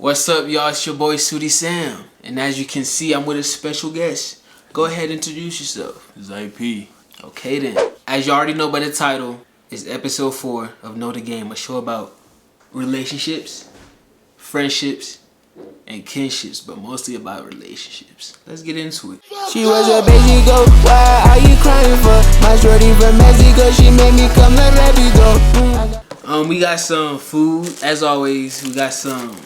What's up, y'all? It's your boy Sooty Sam, and as you can see, I'm with a special guest. Go ahead and introduce yourself. It's Ep. Okay then. As you already know by the title, it's episode 4 of Know the Game, a show about relationships, friendships, and kinships, but mostly about relationships. Let's get into it. She was a baby go. Why are you crying for? My shorty from Mexico, she made me come and let me go. We got some food, as always. We got some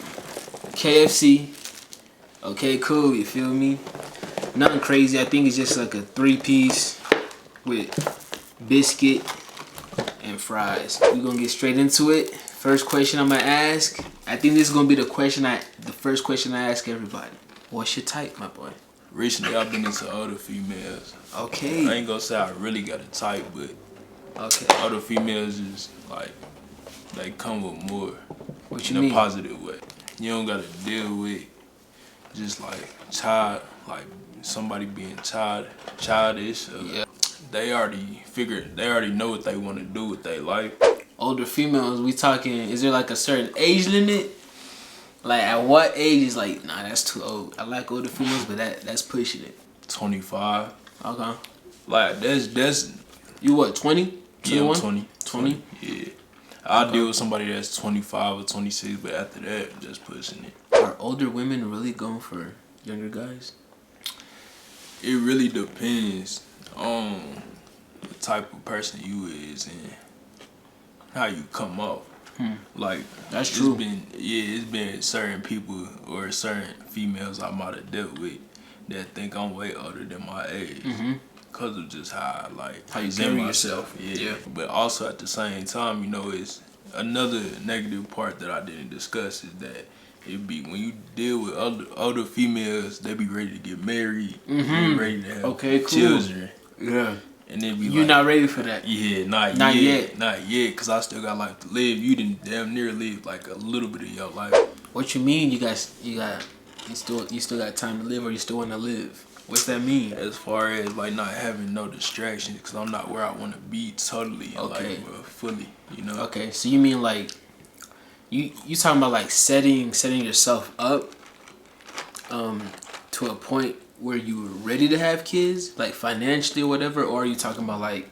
KFC. Okay, cool, you feel me? Nothing crazy. I think it's just like a 3-piece with biscuit and fries. We're gonna get straight into it. First question I'm gonna ask. I think this is gonna be the first question I ask everybody. What's your type, my boy? Recently, I've been into older females. Okay. I ain't gonna say I really got a type, but older females is like, they come with more. What you in mean? a positive way. You don't gotta deal with just like somebody being childish. Yeah. They already know what they want to do with their life. Older females, we talking, is there like a certain age limit? Like at what age is like, nah, that's too old. I like older females, but that's pushing it. 25. Okay. Like that's You what, 20? 21? Yeah, I'm 20. 20? Yeah. I'll deal with somebody that's 25 or 26, but after that, I'm just pushing it. Are older women really going for younger guys? It really depends on the type of person you is and how you come off. Like, that's true. It's been certain people or certain females I might have dealt with that think I'm way older than my age. Because of just how I you carry yourself. Yeah. But also at the same time, you know, it's another negative part that I didn't discuss is that it be when you deal with older females, they be ready to get married, they be ready to have children. Yeah. And then be You're not ready for that. Yeah, not yet. Not yet, because I still got life to live. You didn't damn near live like a little bit of your life. What you mean you still got time to live, or you still want to live? What's that mean? As far as like not having no distractions, because I'm not where I want to be totally, fully, you know. Okay, so you mean like you talking about like setting yourself up to a point where you were ready to have kids, like financially or whatever, or are you talking about like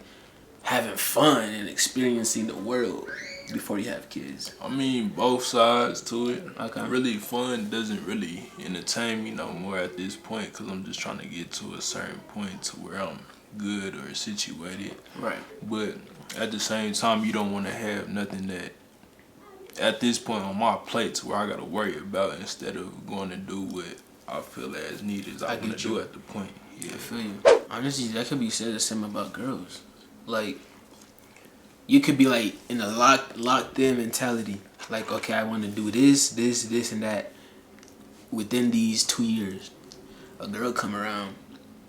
having fun and experiencing the world before you have kids? I mean, both sides to it. Okay. Really, fun doesn't really entertain me no more at this point, because I'm just trying to get to a certain point to where I'm good or situated. Right. But at the same time, you don't want to have nothing that at this point on my plate to where I got to worry about, instead of going to do what I feel as needed I want to do at the point. Yeah. I feel you. Honestly, that could be said the same about girls. Like, you could be like in a locked in mentality. Like, okay, I want to do this, and that within these 2 years. A girl come around,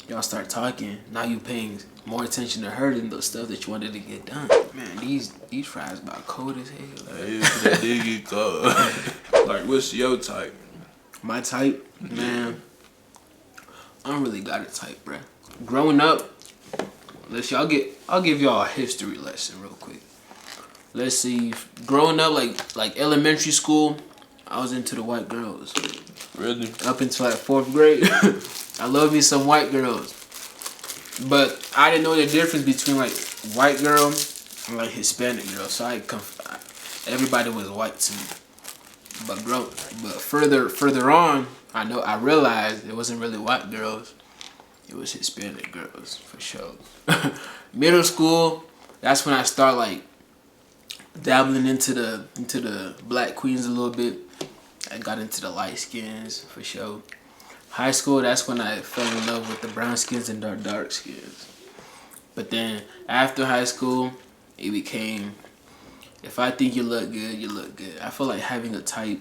y'all start talking. Now you paying more attention to her than the stuff that you wanted to get done. Man, these fries about cold as hell. Hey, they get cold. Like, what's your type? My type, man, I don't really got a type, bruh. Growing up, I'll give y'all a history lesson real quick. Let's see, growing up, like elementary school, I was into the white girls. Really? Up until like 4th grade, I love me some white girls. But I didn't know the difference between like white girl and like Hispanic girl, so everybody was white to me. But further on, I realized it wasn't really white girls. It was Hispanic girls for sure. Middle school, that's when I start like dabbling into the black queens a little bit. I got into the light skins for sure. High school, that's when I fell in love with the brown skins and dark skins. But then after high school, it became, if I think you look good, you look good. I feel like having a type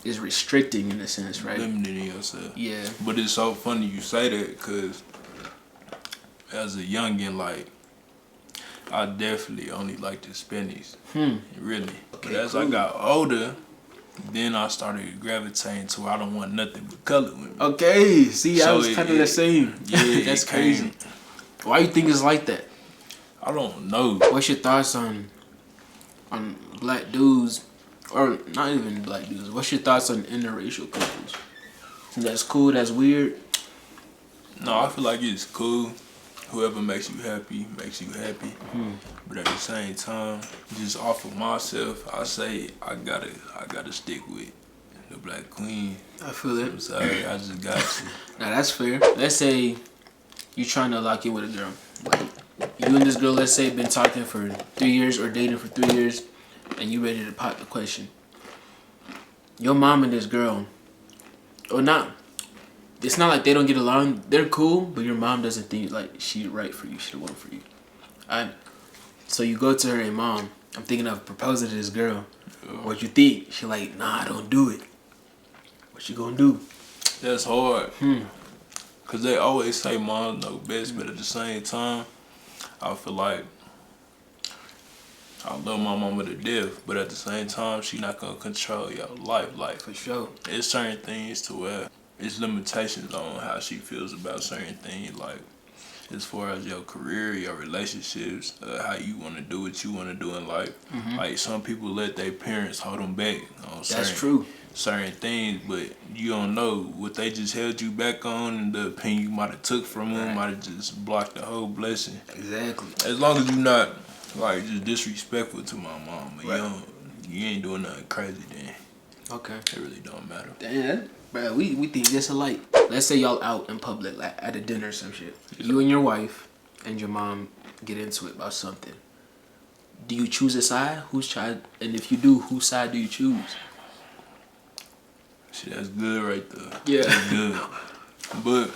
is restricting in a sense, right? Limiting yourself. Yeah. But it's so funny you say that, because as a youngin', like, I definitely only liked Hispanics. Really. Okay, but as I got older, then I started gravitating to where I don't want nothing but color women. Okay. See, I was kind of the same. Yeah. That's crazy. Why you think it's like that? I don't know. What's your thoughts on black dudes or not even black dudes, what's your thoughts on interracial couples? That's cool, that's weird? No, I feel like it's cool. Whoever makes you happy makes you happy. But at the same time, just off of myself, I say I gotta stick with the black queen. I feel it. I'm sorry, I just got to. Now that's fair. Let's say you trying to lock in with a girl. Like you and this girl, let's say, been talking for 3 years or dating for 3 years, and you ready to pop the question. Your mom and this girl, or not. It's not like they don't get along. They're cool, but your mom doesn't think like she's right for you. She's the one for you. So you go to her and mom, I'm thinking of proposing to this girl. What you think? She like, nah, don't do it. What you gonna do? That's hard. Cause they always say mom know best, but at the same time, I feel like I love my mama to death, but at the same time, she not gonna control your life. Like For sure. it's certain things to where it's limitations on how she feels about certain things, like as far as your career, your relationships, how you want to do what you want to do in life. Like some people let their parents hold them back on certain things, but you don't know what they just held you back on, and the opinion you might have took from them might have just blocked the whole blessing. Exactly. As long as you're not like just disrespectful to my mom, but you ain't doing nothing crazy, then Okay. it really don't matter. Damn, bro, we think just alike. Let's say y'all out in public, like at a dinner or some shit. You and your wife and your mom get into it about something. Do you choose a side? Whose side? And if you do, whose side do you choose? Shit, that's good right there. Yeah. That's good. But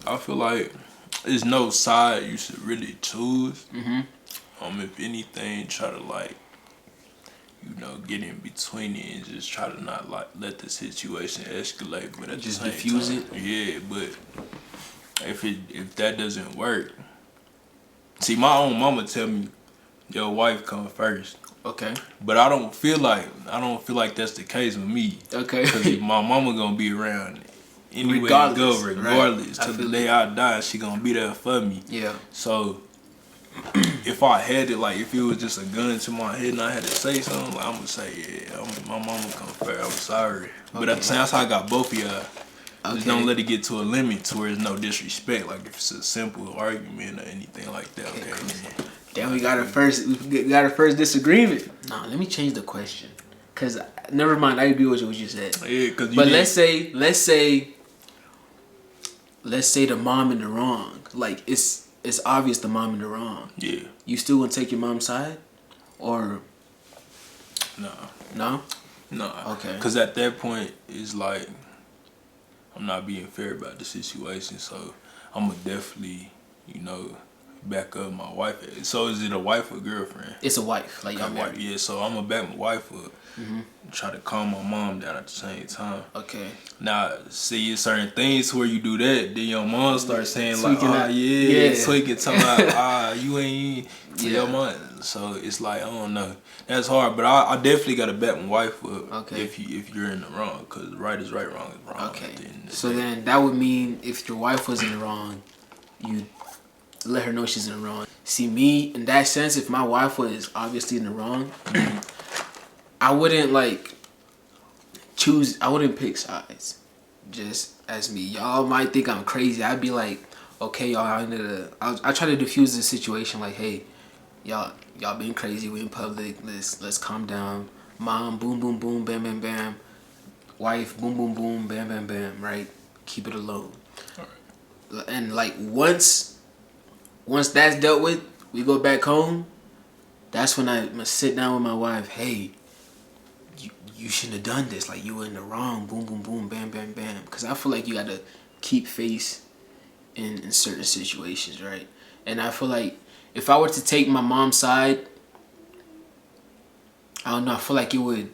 I feel like there's no side you should really choose. If anything, try to like, get in between it and just try to not like let the situation escalate. But at Just the same diffuse time, it? Yeah, but if that doesn't work, see, my own mama tell me your wife come first. Okay. But I don't feel like that's the case with me. Okay. Because my mama gonna be around anyway, Regardless, regardless. right. Till the day I die, she gonna be there for me. Yeah. So if I had it, like if it was just a gun to my head and I had to say something, like, I'm gonna say, yeah, my mama come first. I'm sorry. But at the same time, that's how I got both of y'all. Just don't let it get to a limit to where there's no disrespect. Like if it's a simple argument or anything like that. Okay. Cool. Damn, we got our first disagreement. Nah, let me change the question. Cause never mind, I agree with what you said. Yeah, cause but let's say the mom in the wrong. Like it's obvious the mom in the wrong. Yeah. You still gonna take your mom's side, or no? No. Okay. Cause at that point it's like I'm not being fair about the situation, so I'm gonna definitely, back up my wife. So is it a wife or girlfriend? It's a wife, like y'all married. Yeah, so I'm gonna back my wife up. Try to calm my mom down at the same time. Okay. Now, see, it's certain things where you do that, then your mom starts saying tweaking like, tweaking, talking about, you ain't your mom. So it's like, I don't know. That's hard, but I definitely gotta back my wife up. Okay. If you're in the wrong, cause right is right, wrong is wrong. Okay. So then that would mean if your wife was in the wrong, you let her know she's in the wrong. See, me, in that sense, if my wife was obviously in the wrong, I wouldn't I wouldn't pick sides. Just as me. Y'all might think I'm crazy. I'd be like, okay, y'all, I try to diffuse the situation like, hey, y'all being crazy, we in public, let's calm down. Mom, boom, boom, boom, bam, bam, bam. Wife, boom, boom, boom, bam, bam, bam, right? Keep it alone. All right. And like once that's dealt with, we go back home. That's when I'm gonna sit down with my wife. Hey, you shouldn't have done this. Like you were in the wrong. Boom, boom, boom, bam, bam, bam. Because I feel like you gotta keep face in certain situations, right? And I feel like if I were to take my mom's side, I don't know. I feel like it would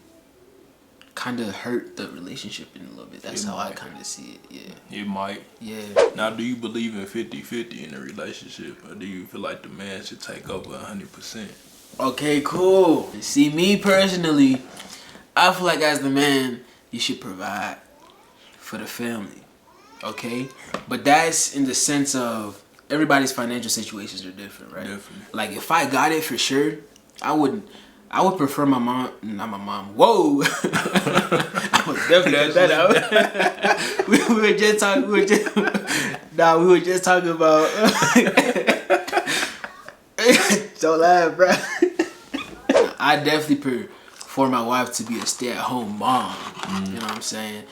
kind of hurt the relationship in a little bit. That's how I kind of see it. Yeah. It might. Yeah. Now, do you believe in 50-50 in a relationship, or do you feel like the man should take over 100%? Okay, cool. See, me personally, I feel like as the man, you should provide for the family. Okay? But that's in the sense of everybody's financial situations are different, right? Definitely. Like if I got it for sure, I wouldn't I would prefer my mom, not my mom. Whoa, I was definitely cut that out. we were just talking. We were just talking about. Don't laugh, bro. I definitely prefer my wife to be a stay-at-home mom. You know what I'm saying?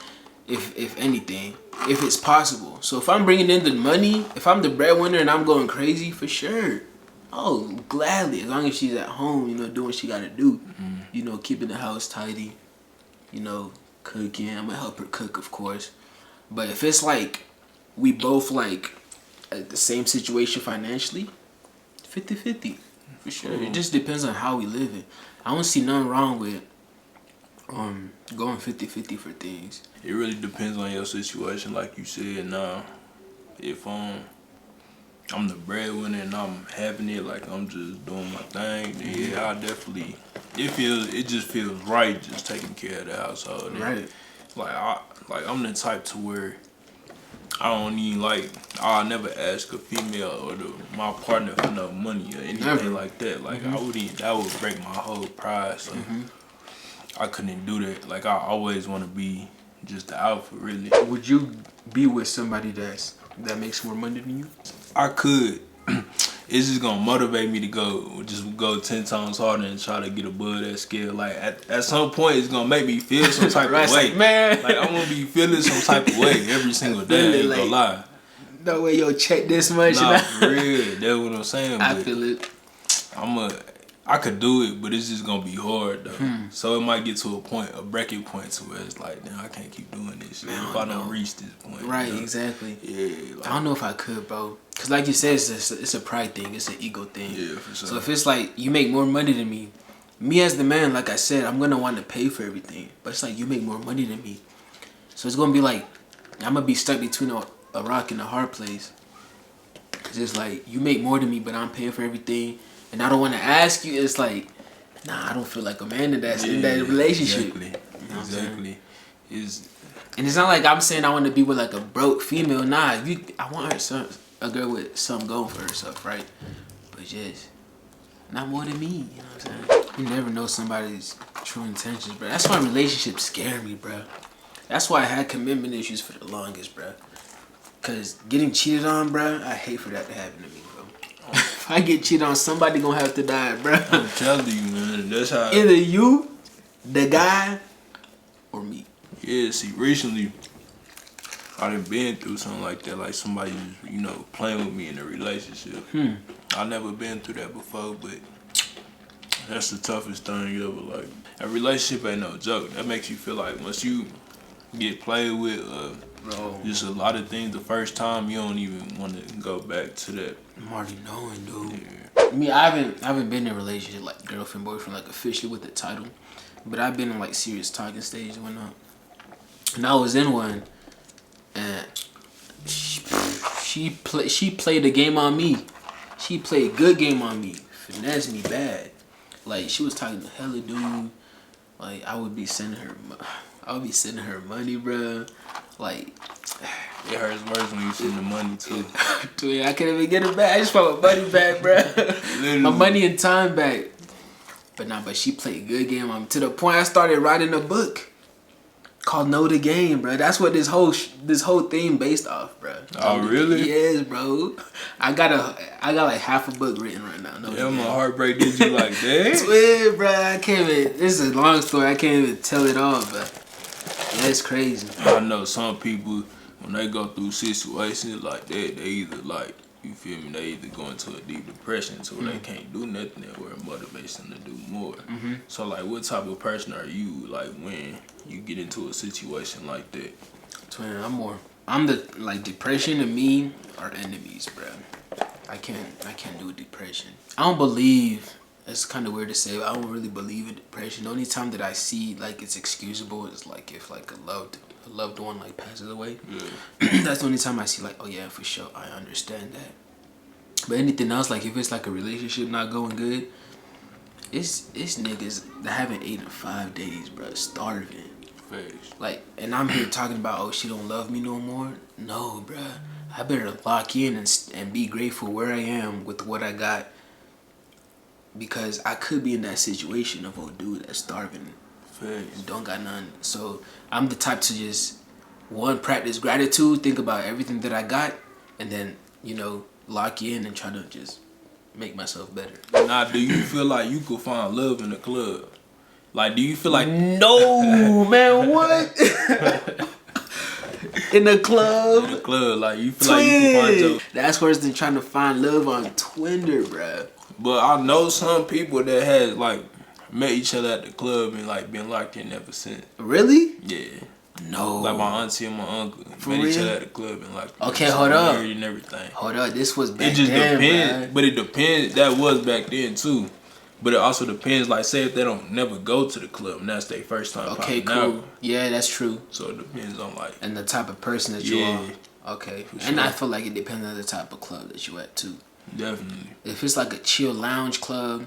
If anything, if it's possible. So if I'm bringing in the money, if I'm the breadwinner and I'm going crazy, for sure. Oh, gladly, as long as she's at home, doing what she gotta do. Keeping the house tidy, cooking. I'm gonna help her cook, of course. But if it's like we both like at the same situation financially, 50-50, for sure. It just depends on how we live it. I don't see nothing wrong with going 50-50 for things. It really depends on your situation, like you said. Now, if I'm the breadwinner and I'm having it, like I'm just doing my thing, then yeah, I definitely, it just feels right just taking care of the household. And Right. I'm the type to where I don't even I'll never ask a female or my partner for no money or anything Never. like that. Like I wouldn't, that would break my whole pride. So I couldn't do that. Like I always want to be just the alpha, really. Would you be with somebody that makes more money than you? I could. It's just gonna motivate me to go 10 times harder and try to get above that scale. Like at some point, it's gonna make me feel some type of way. Like, man, Like I'm gonna be feeling some type of way every single day. I ain't gonna lie. No way, yo, check this much. Nah, for real. That's what I'm saying. I But feel it. I could do it, but it's just gonna be hard though. So it might get to a breaking point to where it's like, damn, I can't keep doing this shit if I don't reach this point. Right, exactly. Yeah. I don't know if I could, bro. Cause like you said, it's a pride thing. It's an ego thing. Yeah, for sure. So if it's like you make more money than me as the man, like I said, I'm gonna want to pay for everything. But it's like you make more money than me, so it's gonna be like I'm gonna be stuck between a rock and a hard place. Cause it's like you make more than me, but I'm paying for everything, and I don't want to ask you. It's like, nah, I don't feel like a man in that relationship. Exactly. And it's not like I'm saying I want to be with like a broke female. Nah, I want a girl with something going for herself, right? But just not more than me. You know what I'm saying? You never know somebody's true intentions, bro. That's why relationships scare me, bro. That's why I had commitment issues for the longest, bro. Cause getting cheated on, bro, I hate for that to happen to me, bro. If I get cheated on, somebody gonna have to die, bro. I'm telling you, man. That's how. Either you, the guy, or me. Yeah, see, recently, I done been through something like that, like somebody, playing with me in a relationship. I never been through that before, but that's the toughest thing ever. Like, a relationship ain't no joke. That makes you feel like once you get played with, just a lot of things the first time, you don't even want to go back to that. I'm already knowing, dude. Yeah. I mean, I haven't been in a relationship like girlfriend, boyfriend, like officially with the title, but I've been in like serious talking stages and whatnot. And I was in one, and she played a game on me. She played a good game on me, finessed me bad. Like she was talking to hella dude. Like I would be sending her money, bro. Like It hurts worse when you send the money too. Dude, I can't even get it back. I just want my money back, bro. My money and time back. But she played a good game on me to the point I started writing a book called Know the Game, bro. That's what this whole thing based off, bro. Oh, really? Yes, bro. I got like half a book written right now. Yeah, my heartbreak did you like that? Twin, bro. I can't even. This is a long story. I can't even tell it all, but that's crazy. I know some people when they go through situations like that, they either like, you feel me, they either go into a deep depression so they can't do nothing that where it motivates them to do more. So like, what type of person are you like when you get into a situation like that? Twin, I'm the like depression and me are enemies, bro. I can't do depression. I don't believe. It's kind of weird to say, but I don't really believe in depression. The only time that I see like it's excusable is like if like a loved one like passes away. Yeah. That's the only time I see like, oh yeah, for sure, I understand that. But anything else, like if it's like a relationship not going good, it's niggas that haven't ate in 5 days, bro, starving. Face. Like, and I'm here talking about, oh, she don't love me no more. No, bro, I better lock in and be grateful where I am with what I got. because I could be in that situation of a dude that's starving Facts. and don't got none. So I'm the type to just practice gratitude, think about everything that I got, and then lock in and try to just make myself better. Now, do you feel like you could find love in the club? Like, do you feel like no, man? What? In the club? In the club, like you feel like you can find your... That's worse than trying to find love on Twinder, bruh. But I know some people that has like met each other at the club and like been locked in ever since. Really? Yeah. No. Like my auntie and my uncle For met real? each other at the club and like okay, hold up. married and everything. Hold up, this was back It just then, depends, bruh. but it depends. That was back then too. But it also depends, like say if they don't never go to the club and that's their first time. Okay, cool. Out. Yeah, that's true. So it depends on like and the type of person that you are. Okay. For And sure. I feel like it depends on the type of club that you at too. Definitely. If it's like a chill lounge club,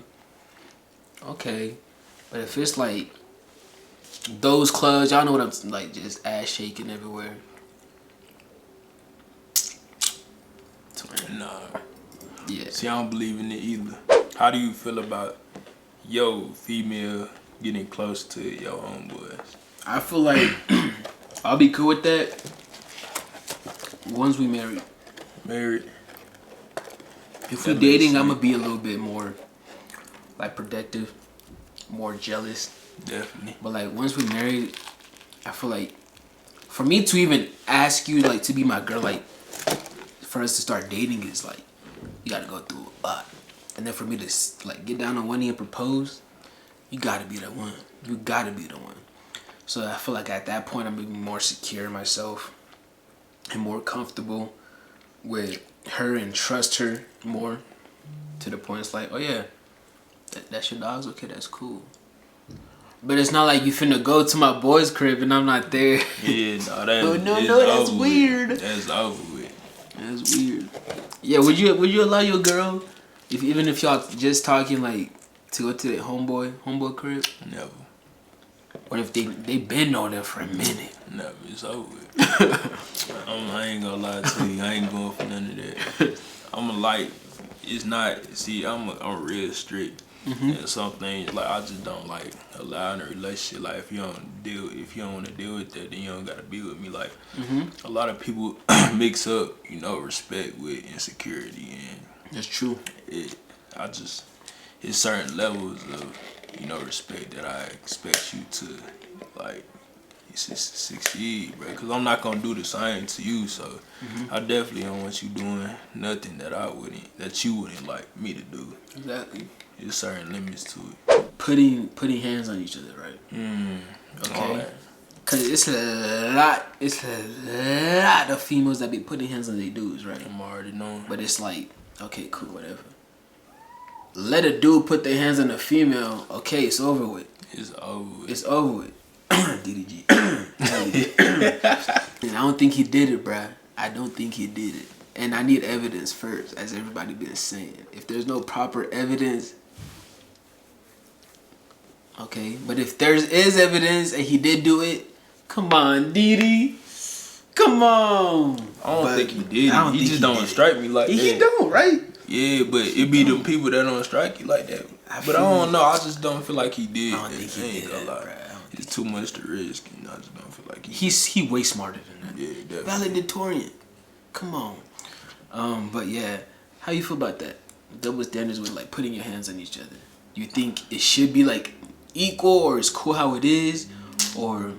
okay. But if it's like those clubs, y'all know what I'm like, just ass shaking everywhere. Nah. Yeah. See, I don't believe in it either. How do you feel about your female getting close to your homeboys? I feel like I'll be cool with that once we married. Married? If we dating, I'm gonna be a little bit more like protective, more jealous. Definitely. But like once we married, I feel like for me to even ask you like to be my girl, like for us to start dating is like you gotta go through a lot. And then for me to like get down on one knee and propose, you gotta be the one. You gotta be the one. So I feel like at that point I'm gonna be more secure in myself and more comfortable with her and trust her more to the point it's like, oh yeah, that's your dog's okay, that's cool. But it's not like you finna go to my boy's crib and I'm not there. Yeah, no, that's weird. That's over with. That's weird. Yeah, would you allow your girl, even if y'all just talking like to go to the homeboy crib? Never. What if they been on there for a minute? Never. It's over with. I ain't gonna lie to you. I ain't going for none of that. It's not. See, I'm real strict. And some things like I just don't like allow in a relationship. Like if you don't want to deal with that, then you don't gotta be with me. Like a lot of people mix up, respect with insecurity, and That's true. it's certain levels of respect that I expect you to like succeed, bro. Cause I'm not gonna do the same to you, so I definitely don't want you doing nothing that you wouldn't like me to do. Exactly. There's certain limits to it. Putting hands on each other, right? Okay. Cause it's a lot of females that be putting hands on their dudes, right? I'm already knowing. But it's like, okay, cool, whatever. Let a dude put their hands on a female, okay, it's over with. It's over with. It's over with. DDG. And I don't think he did it, bruh. I don't think he did it. And I need evidence first, as everybody been saying. If there's no proper evidence, okay. But if there is evidence and he did do it, come on, Didi. Come on. I don't think he did it. He just don't strike me like that. He don't, right? Yeah, but it be the people that don't strike you like that. But I don't know. I just don't feel like he did. I don't think he did that, bruh. It's too much to risk. I just don't feel like he way smarter than that. Yeah, definitely. Valedictorian. Come on. But yeah, how you feel about that? Double standards with like putting your hands on each other. You think it should be like equal, or it's cool how it is, or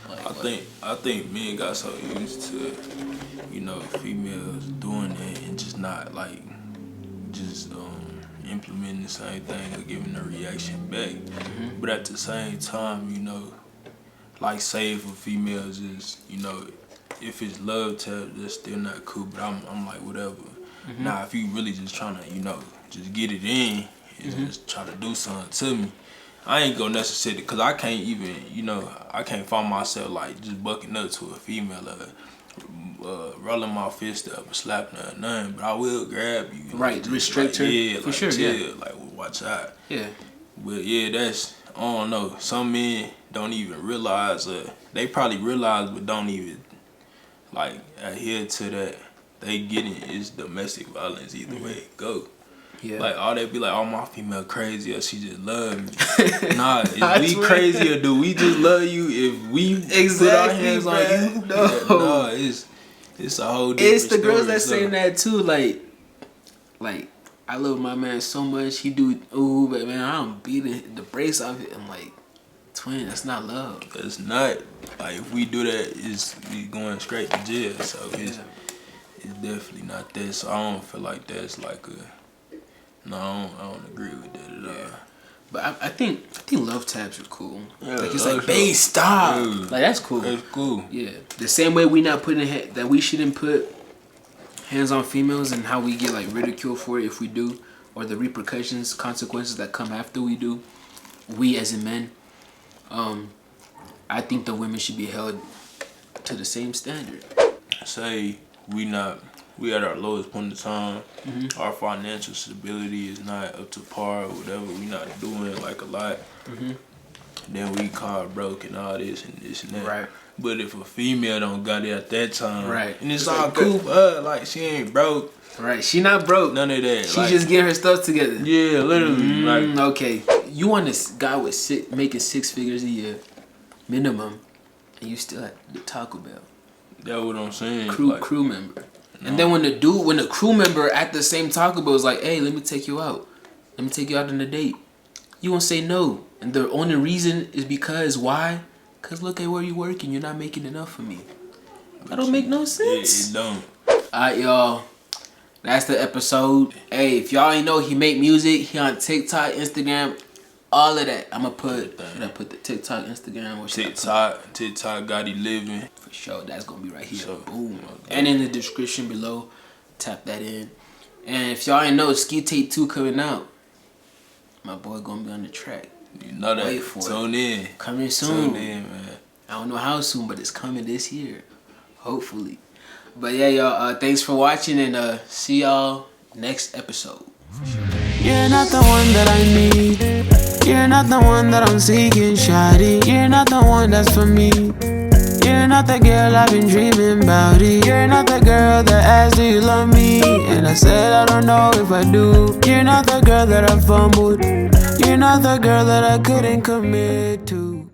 like, I think men got so used to females doing that and just not like just implementing the same thing or giving a reaction back. But at the same time, like say for females is if it's love tell, that's still not cool. But I'm like whatever. Now if you really just trying to just get it in and just try to do something to me, I ain't gonna necessarily, cause I can't even I can't find myself like just bucking up to a female rolling my fist up or slapping her or nothing. But I will grab you. Right, just, restrict like, her. Yeah, for like, sure. chill, Yeah. like watch out. Yeah. But yeah, that's I don't know. Some men don't even realize. They probably realize, but don't even like adhere to that. They getting is domestic violence either way it go. Yeah. Like, all they be like, oh, my female crazy or she just love me. Nah, is we crazy or do we just love you if we put our hands on you? No, it's a whole different It's the girls story, that saying that too. Like, I love my man so much. He do but man, I'm beating the brakes off it. I'm like, twin, that's not love. It's not. Like, if we do that, we going straight to jail. So it's definitely not that. So I don't feel like that's like a. No, I don't agree with that at all. But I think love taps are cool. Yeah, like it's like, babe, stop. Yeah. Like that's cool. That's cool. Yeah. The same way we not putting that we shouldn't put hands on females and how we get like ridiculed for it if we do, or the repercussions, consequences that come after we do. We as in men, I think the women should be held to the same standard. Say we at our lowest point of time. Our financial stability is not up to par or whatever. We not doing like a lot. Then we call broke and all this and this and that. Right. But if a female don't got it at that time, right, and it's all cool for her, like she ain't broke. Right, she not broke. None of that. She just getting her stuff together. Yeah, literally. Like, okay, you want this guy with making 6 figures a year minimum, and you still at the Taco Bell. That's what I'm saying. Crew member. No. And then when the crew member at the same Taco Bell is like, hey, let me take you out. Let me take you out on a date. You won't say no. And the only reason is because why? Because look at where you're working. You're not making enough for me. That don't make no sense. It don't. Alright, y'all. That's the episode. Hey, if y'all ain't know, he make music. He on TikTok, Instagram, all of that. Should I put the TikTok, Instagram? Or TikTok got he living. For sure. That's going to be right here. So, boom. And in the description below, tap that in. And if y'all ain't know, Ski Tape 2 coming out. My boy going to be on the track. You know that. Wait for Tune in. Coming soon. Tune in, man. I don't know how soon, but it's coming this year. Hopefully. But yeah, y'all, thanks for watching, and see y'all next episode. You're not the one that I need. You're not the one that I'm seeking, shawty. You're not the one that's for me. You're not the girl I've been dreaming about it. You're not the girl that asked, do you love me? And I said I don't know if I do. You're not the girl that I fumbled. You're not the girl that I couldn't commit to.